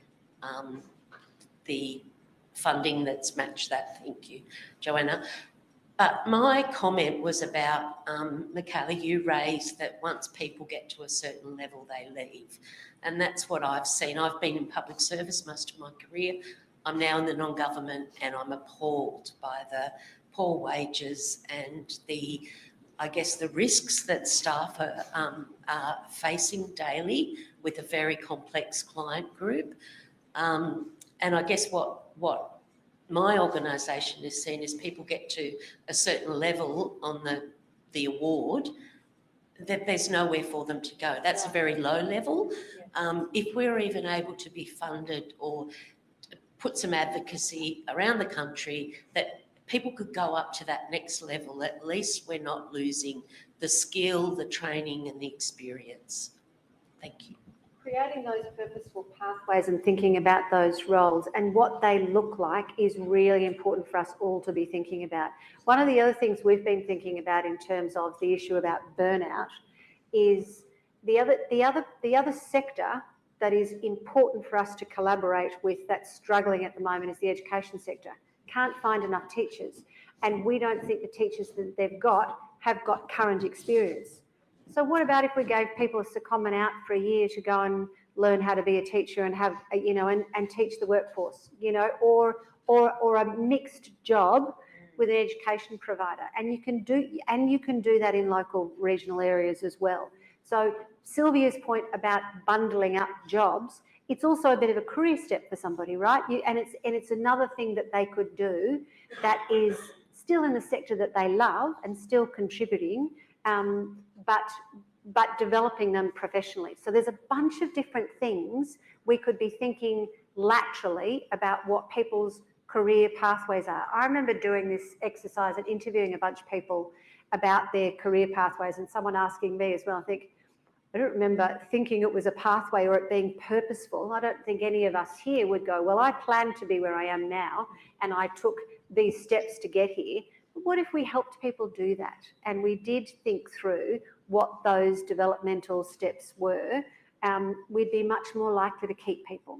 funding that's matched that. Thank you, Joanna. But my comment was about, Micaela, you raised that once people get to a certain level, they leave. And that's what I've seen. I've been in public service most of my career. I'm now in the non-government, and I'm appalled by the poor wages and I guess the risks that staff are facing daily with a very complex client group. And I guess what my organisation has seen is people get to a certain level on the award, that there's nowhere for them to go. That's a very low level. If we're even able to be funded or put some advocacy around the country that people could go up to that next level, at least we're not losing the skill, the training and the experience. Thank you. Creating those purposeful pathways and thinking about those roles and what they look like is really important for us all to be thinking about. One of the other things we've been thinking about in terms of the issue about burnout is the other sector that is important for us to collaborate with that's struggling at the moment is the education sector. Can't find enough teachers, and we don't think the teachers that they've got have got current experience. So what about if we gave people a secondment out for a year to go and learn how to be a teacher and have, you know, and teach the workforce, you know, or a mixed job with an education provider, and you can do that in local regional areas as well. So Silvia's point about bundling up jobs, it's also a bit of a career step for somebody, right? And it's another thing that they could do that is still in the sector that they love and still contributing, but but developing them professionally. So there's a bunch of different things we could be thinking laterally about what people's career pathways are. I remember doing this exercise and interviewing a bunch of people about their career pathways, and someone asking me as well. I don't remember thinking it was a pathway or it being purposeful. I don't think any of us here would go, well, I planned to be where I am now and I took these steps to get here. But what if we helped people do that? And we did think through what those developmental steps were. We'd be much more likely to keep people.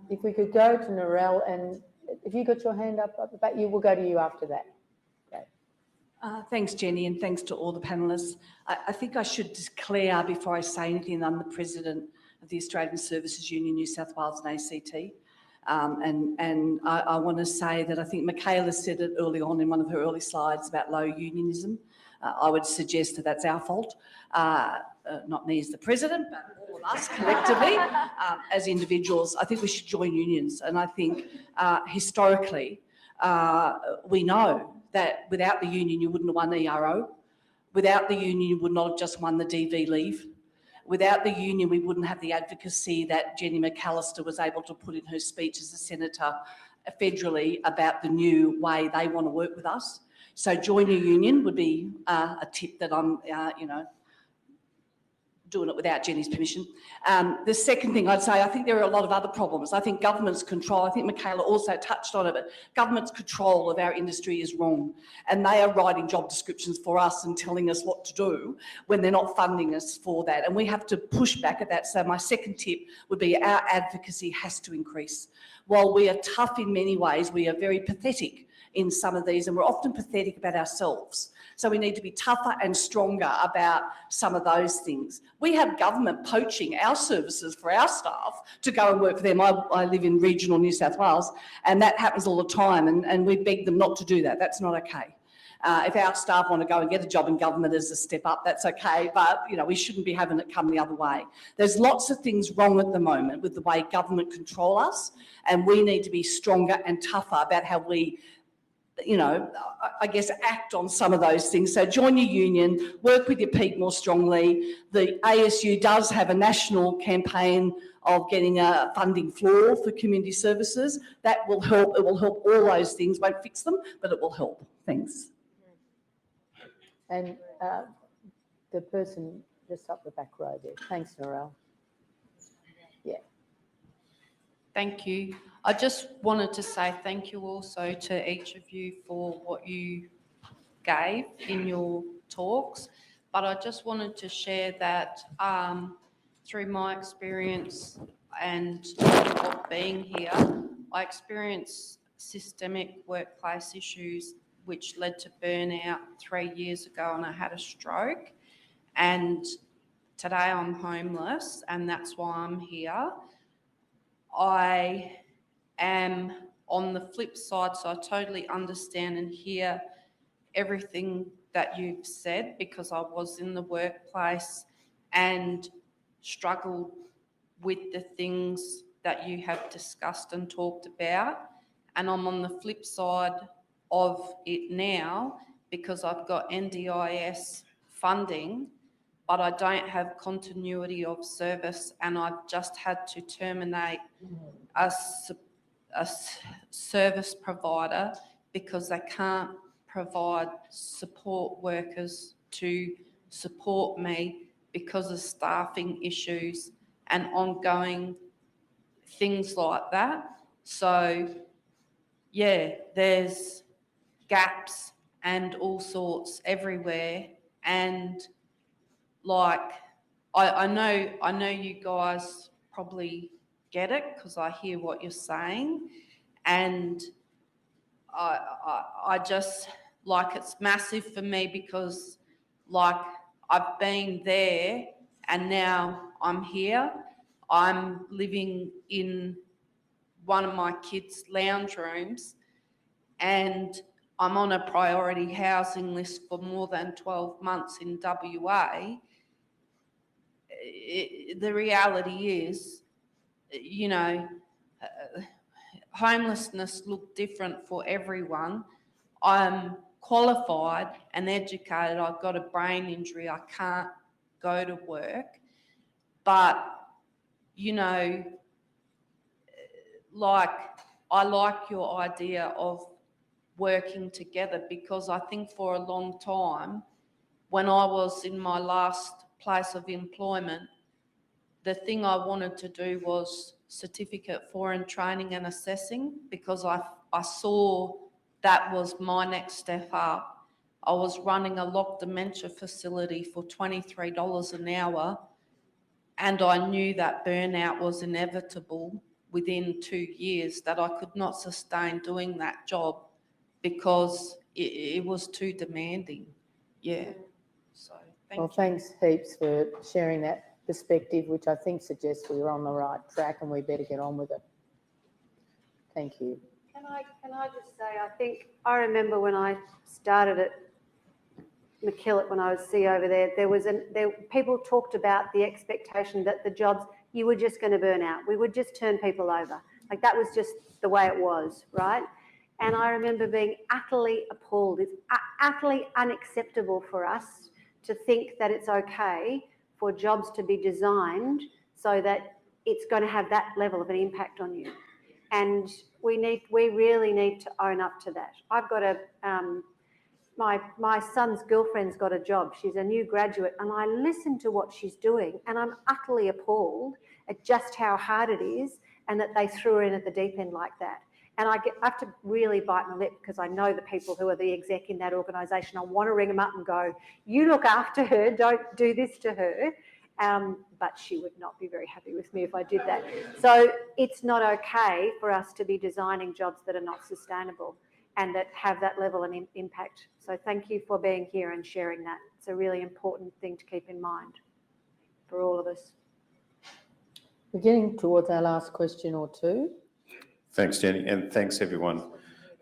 If we could go to Narelle, and if you got your hand up the back, we'll go to you after that. Thanks, Jenny, and thanks to all the panellists. I think I should declare before I say anything, I'm the President of the Australian Services Union, New South Wales and ACT. And I want to say that I think Micaela said it early on in one of her early slides about low unionism. I would suggest that that's our fault, not me as the President, but all of us collectively as individuals. I think we should join unions. And I think historically, we know that without the union, you wouldn't have won ERO. Without the union, you would not have just won the DV leave. Without the union, we wouldn't have the advocacy that Jenny McAllister was able to put in her speech as a senator federally about the new way they want to work with us. So join your union would be a tip that I'm, doing it without Jenny's permission. The second thing I'd say, I think there are a lot of other problems. I think government's control, I think Micaela also touched on it, but government's control of our industry is wrong. And they are writing job descriptions for us and telling us what to do when they're not funding us for that. And we have to push back at that. So my second tip would be our advocacy has to increase. While we are tough in many ways, we are very pathetic in some of these, and we're often pathetic about ourselves. So we need to be tougher and stronger about some of those things. We have government poaching our services for our staff to go and work for them. I live in regional New South Wales, and that happens all the time, and we beg them not to do that. That's not okay. If our staff want to go and get a job in government as a step up, that's okay, but we shouldn't be having it come the other way. There's lots of things wrong at the moment with the way government control us, and we need to be stronger and tougher about how we I guess act on some of those things. So join your union, work with your peak more strongly. The ASU does have a national campaign of getting a funding floor for community services. That will help. It will help all those things. Won't fix them, but it will help. Thanks. And the person just up the back row there. Thanks, Narelle. Yeah. Thank you. I just wanted to say thank you also to each of you for what you gave in your talks, but I just wanted to share that through my experience and of being here, I experienced systemic workplace issues which led to burnout 3 years ago, and I had a stroke, and today I'm homeless, and that's why I'm here. I am on the flip side, so I totally understand and hear everything that you've said, because I was in the workplace and struggled with the things that you have discussed and talked about. And I'm on the flip side of it now because I've got NDIS funding, but I don't have continuity of service, and I've just had to terminate a service provider because they can't provide support workers to support me because of staffing issues and ongoing things like that. So, yeah, there's gaps and all sorts everywhere, and like I know you guys probably get it because I hear what you're saying, and I just, like, it's massive for me because, like, I've been there and now I'm here. I'm living in one of my kids' lounge rooms and I'm on a priority housing list for more than 12 months in WA. The reality is, homelessness look different for everyone. I'm qualified and educated. I've got a brain injury. I can't go to work. But, you know, like, I like your idea of working together, because I think for a long time, when I was in my last place of employment, the thing I wanted to do was certificate for and training and assessing, because I saw that was my next step up. I was running a locked dementia facility for $23 an hour, and I knew that burnout was inevitable within 2 years, that I could not sustain doing that job because it was too demanding. Yeah. So Well, thanks heaps for sharing that perspective, which I think suggests we're on the right track and we better get on with it. Thank you. Can I just say, I think I remember when I started at Micaela, when I was C over there, people talked about the expectation that the jobs, you were just going to burn out. We would just turn people over. Like, that was just the way it was, right? And I remember being utterly appalled. It's utterly unacceptable for us to think that it's okay for jobs to be designed so that it's going to have that level of an impact on you. And we really need to own up to that. I've got my son's girlfriend's got a job. She's a new graduate, and I listen to what she's doing, and I'm utterly appalled at just how hard it is, and that they threw her in at the deep end like that. And I have to really bite my lip, because I know the people who are the exec in that organisation. I want to ring them up and go, you look after her, don't do this to her. But she would not be very happy with me if I did that. So it's not okay for us to be designing jobs that are not sustainable and that have that level of impact. So thank you for being here and sharing that. It's a really important thing to keep in mind for all of us. We're getting towards our last question or two. Thanks, Jenny, and thanks, everyone.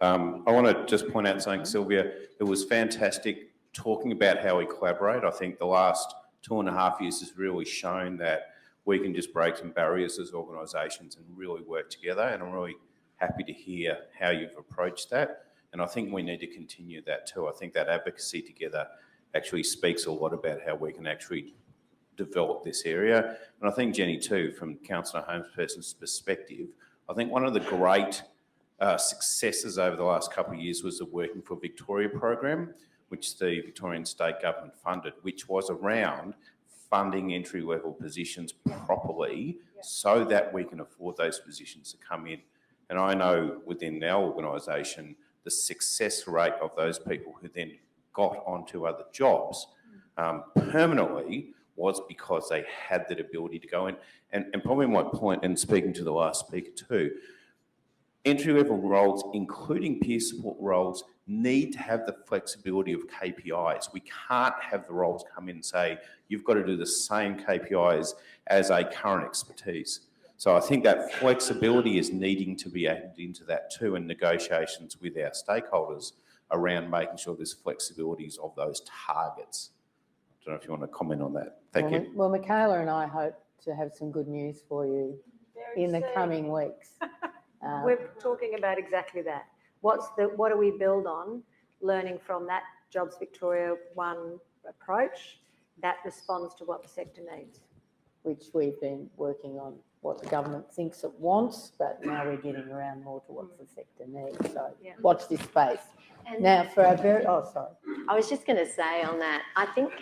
I want to just point out something, Silvia. It was fantastic talking about how we collaborate. I think the last 2.5 years has really shown that we can just break some barriers as organisations and really work together, and I'm really happy to hear how you've approached that, and I think we need to continue that too. I think that advocacy together actually speaks a lot about how we can actually develop this area, and I think, Jenny, too, from Councillor Holmesperson's perspective, I think one of the great successes over the last couple of years was the Working for Victoria program, which the Victorian State Government funded, which was around funding entry-level positions properly so that we can afford those positions to come in. And I know within our organisation, the success rate of those people who then got onto other jobs permanently was because they had that ability to go in. And probably my point, and speaking to the last speaker too, entry-level roles, including peer support roles, need to have the flexibility of KPIs. We can't have the roles come in and say, you've got to do the same KPIs as a current expertise. So I think that flexibility is needing to be added into that too, in negotiations with our stakeholders around making sure there's flexibilities of those targets. I don't know if you want to comment on that. Thank you. Well, Micaela and I hope to have some good news for you in the coming weeks. We're talking about exactly that. What do we build on, learning from that Jobs Victoria One approach that responds to what the sector needs? Which we've been working on what the government thinks it wants, but now we're getting around more to what the sector needs. So watch this space. And now for our very, sorry. I was just going to say on that, I think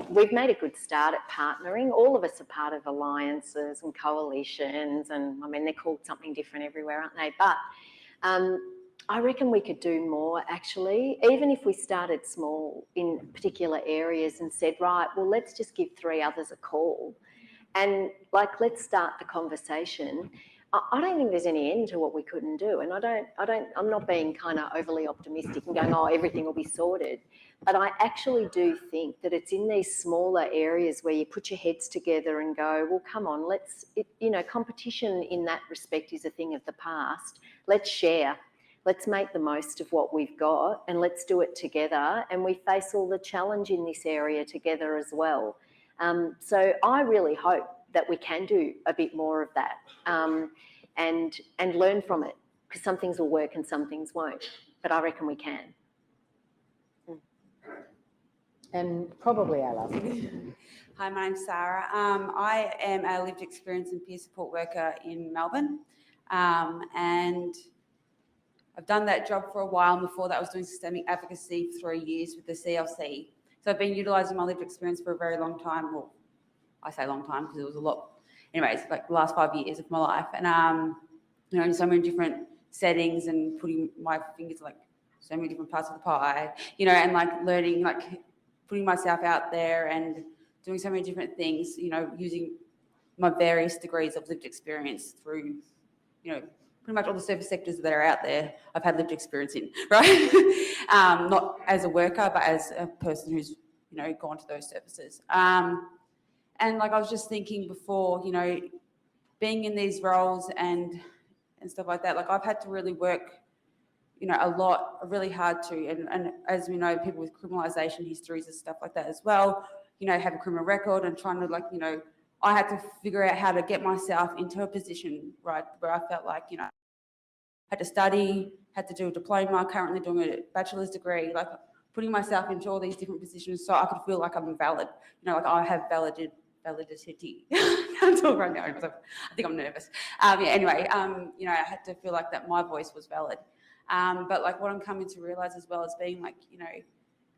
we've made a good start at partnering. All of us are part of alliances and coalitions, and I mean, they're called something different everywhere, aren't they? But I reckon we could do more, actually, even if we started small in particular areas and said, right, well, let's just give 3 others a call and, like, let's start the conversation. I don't think there's any end to what we couldn't do, and I'm not being kind of overly optimistic and going, oh, everything will be sorted. But I actually do think that it's in these smaller areas where you put your heads together and go, well, come on, competition in that respect is a thing of the past. Let's share. Let's make the most of what we've got and let's do it together. And we face all the challenge in this area together as well. So I really hope that we can do a bit more of that and learn from it, because some things will work and some things won't. But I reckon we can. and probably our last. Hi, my name's Sarah. I am a lived experience and peer support worker in Melbourne, and I've done that job for a while. Before that, I was doing systemic advocacy for 3 years with the CLC. So I've been utilising my lived experience for a very long time. Well, I say long time because it was a lot. Anyways, like the last 5 years of my life, and you know, in so many different settings and putting my fingers like so many different parts of the pie, you know, and like learning, like putting myself out there and doing so many different things, you know, using my various degrees of lived experience through, you know, pretty much all the service sectors that are out there, I've had lived experience in, right? Not as a worker, but as a person who's, you know, gone to those services. And like I was just thinking before, you know, being in these roles and stuff like that, like I've had to really work, you know, a lot, really hard to, and as we know, people with criminalisation histories and stuff like that as well, you know, have a criminal record and trying to like, you know, I had to figure out how to get myself into a position, right, where I felt like, you know, had to study, had to do a diploma, currently doing a bachelor's degree, like putting myself into all these different positions so I could feel like I'm valid, you know, like I have validity. I can't talk right now, I think I'm nervous. Anyway, you know, I had to feel like that my voice was valid. But like what I'm coming to realise as well as being like, you know,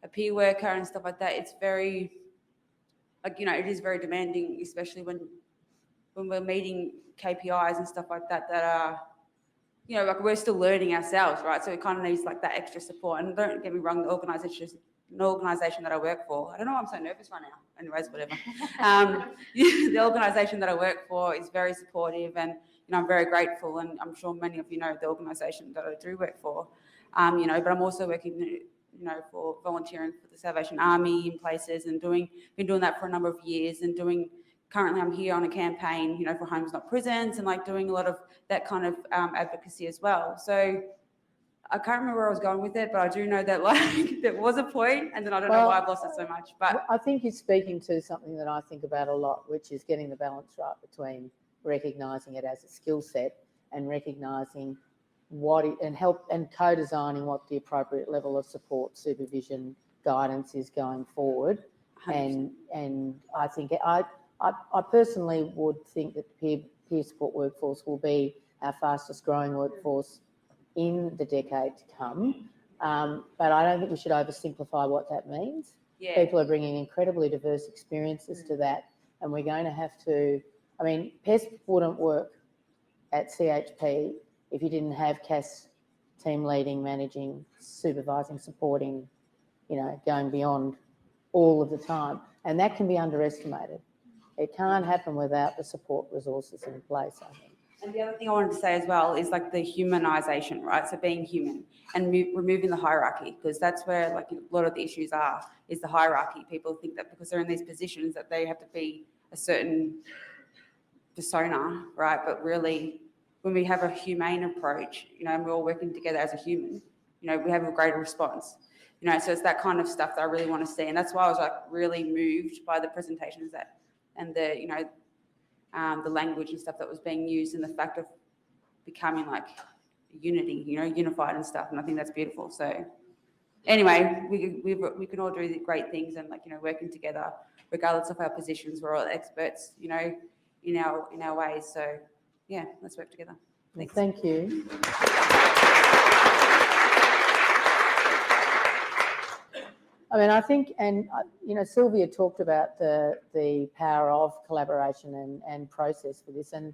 a peer worker and stuff like that, it's very, like, you know, it is very demanding, especially when we're meeting KPIs and stuff like that, that are, you know, like we're still learning ourselves, right? So it kind of needs like that extra support. And don't get me wrong, the organisation that I work for, I don't know why I'm so nervous right now. Anyways, whatever. The organisation that I work for is very supportive, and you know, I'm very grateful, and I'm sure many of you know the organisation that I do work for. You know, but I'm also working, you know, for volunteering for the Salvation Army in places, and been doing that for a number of years, and currently I'm here on a campaign, you know, for homes not prisons, and like doing a lot of that kind of advocacy as well. So I can't remember where I was going with it, but I do know that like there was a point, and then I don't know why I've lost it so much. But I think you're speaking to something that I think about a lot, which is getting the balance right between recognising it as a skill set and recognising and co-designing what the appropriate level of support, supervision, guidance is going forward. 100%. And I think I personally would think that the peer support workforce will be our fastest growing workforce in the decade to come. But I don't think we should oversimplify what that means. yeah, People are bringing incredibly diverse experiences to that, and we're going to have to, I mean, PESP wouldn't work at CHP if you didn't have CAS team leading, managing, supervising, supporting, you know, going beyond all of the time. And that can be underestimated. It can't happen without the support resources in place, I think. and the other thing I wanted to say as well is like the humanisation, right? So being human and removing the hierarchy, because that's where like a lot of the issues are, is the hierarchy. People think that because they're in these positions that they have to be a certain persona, right? But really, when we have a humane approach, you know, and we're all working together as a human, you know, we have a greater response. You know, so it's that kind of stuff that I really want to see. And that's why I was like really moved by the presentations and the, you know, the language and stuff that was being used, and the fact of becoming like unity, you know, unified and stuff. And I think that's beautiful. So anyway, we can all do great things, and like, you know, working together, regardless of our positions, we're all experts, you know, in our ways. So yeah, let's work together. Thanks. Thank you. I mean, I think, and you know, Silvia talked about the power of collaboration and process for this, and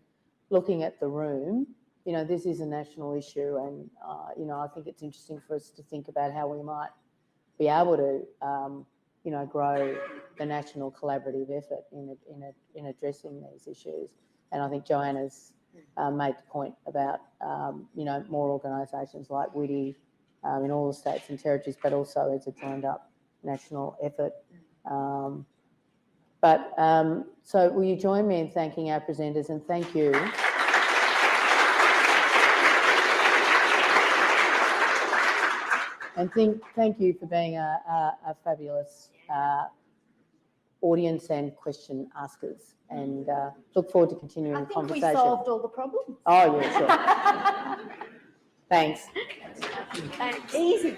looking at the room, you know, this is a national issue, and you know, I think it's interesting for us to think about how we might be able to, you know, grow the national collaborative effort in addressing these issues. And I think Joanna's made the point about, you know, more organisations like WITI in all the states and territories, but also as a joined up national effort. So will you join me in thanking our presenters, and thank you. And thank you for being a fabulous audience and question askers, and look forward to continuing the conversation. We solved all the problems. Oh, yeah, sure. Thanks. Easy.